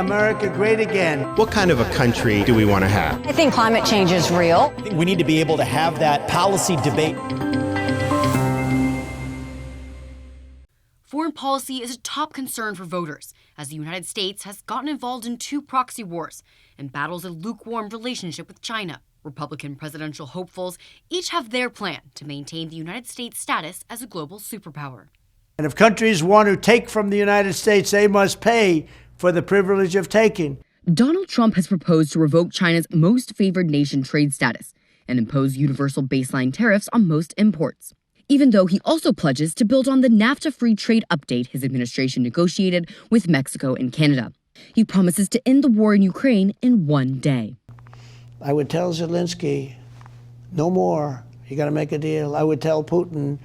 America great again. What kind of a country do we want to have? I think climate change is real. I think we need to be able to have that policy debate. Foreign policy is a top concern for voters, as the United States has gotten involved in 2 proxy wars and battles a lukewarm relationship with China. Republican presidential hopefuls each have their plan to maintain the United States' status as a global superpower. And if countries want to take from the United States, they must pay for the privilege of taking. Donald Trump has proposed to revoke China's most favored nation trade status and impose universal baseline tariffs on most imports, even though he also pledges to build on the NAFTA free trade update his administration negotiated with Mexico and Canada. He promises to end the war in Ukraine in 1 day. I would tell Zelensky, no more. You got to make a deal. I would tell Putin,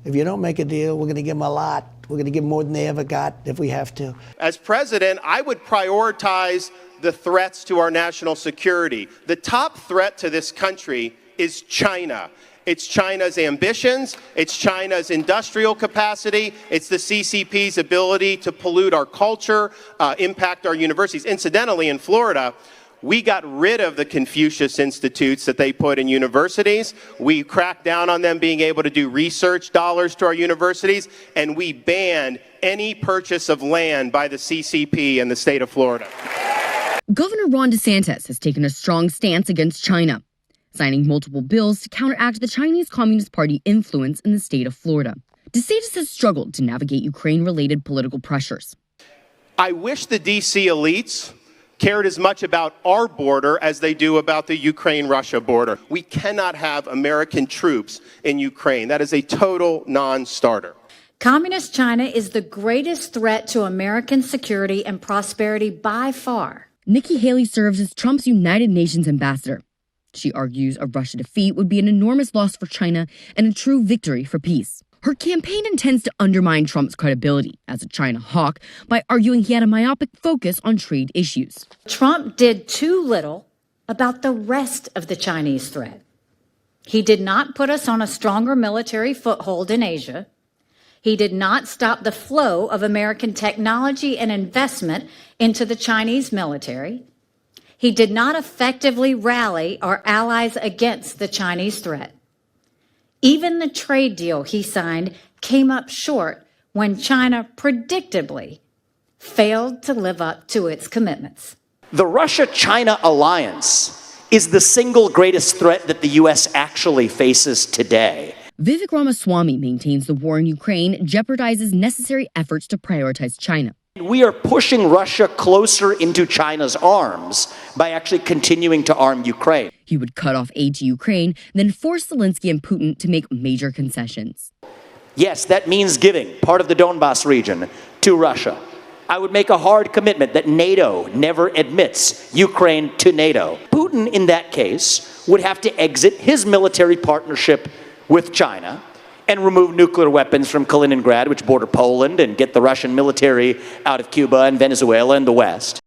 if you don't make a deal, we're going to give them a lot. We're going to give them more than they ever got if we have to. As president, I would prioritize the threats to our national security. The top threat to this country is China. It's China's ambitions, it's China's industrial capacity, it's the CCP's ability to pollute our culture, impact our universities. Incidentally, in Florida, we got rid of the Confucius Institutes that they put in universities. We cracked down on them being able to do research dollars to our universities, and we banned any purchase of land by the CCP in the state of Florida. Governor Ron DeSantis has taken a strong stance against China, signing multiple bills to counteract the Chinese Communist Party influence in the state of Florida. DeSantis has struggled to navigate Ukraine-related political pressures. I wish the D.C. elites cared as much about our border as they do about the Ukraine-Russia border. We cannot have American troops in Ukraine. That is a total non-starter. Communist China is the greatest threat to American security and prosperity by far. Nikki Haley serves as Trump's United Nations ambassador. She argues a Russia defeat would be an enormous loss for China and a true victory for peace. Her campaign intends to undermine Trump's credibility as a China hawk by arguing he had a myopic focus on trade issues. Trump did too little about the rest of the Chinese threat. He did not put us on a stronger military foothold in Asia. He did not stop the flow of American technology and investment into the Chinese military. He did not effectively rally our allies against the Chinese threat. Even the trade deal he signed came up short when China predictably failed to live up to its commitments. The Russia-China alliance is the single greatest threat that the U.S. actually faces today. Vivek Ramaswamy maintains the war in Ukraine jeopardizes necessary efforts to prioritize China. We are pushing Russia closer into China's arms by actually continuing to arm Ukraine. He would cut off aid to Ukraine, then force Zelensky and Putin to make major concessions. Yes, that means giving part of the Donbas region to Russia. I would make a hard commitment that NATO never admits Ukraine to NATO. Putin, in that case, would have to exit his military partnership with China and remove nuclear weapons from Kaliningrad, which border Poland, and get the Russian military out of Cuba and Venezuela and the West.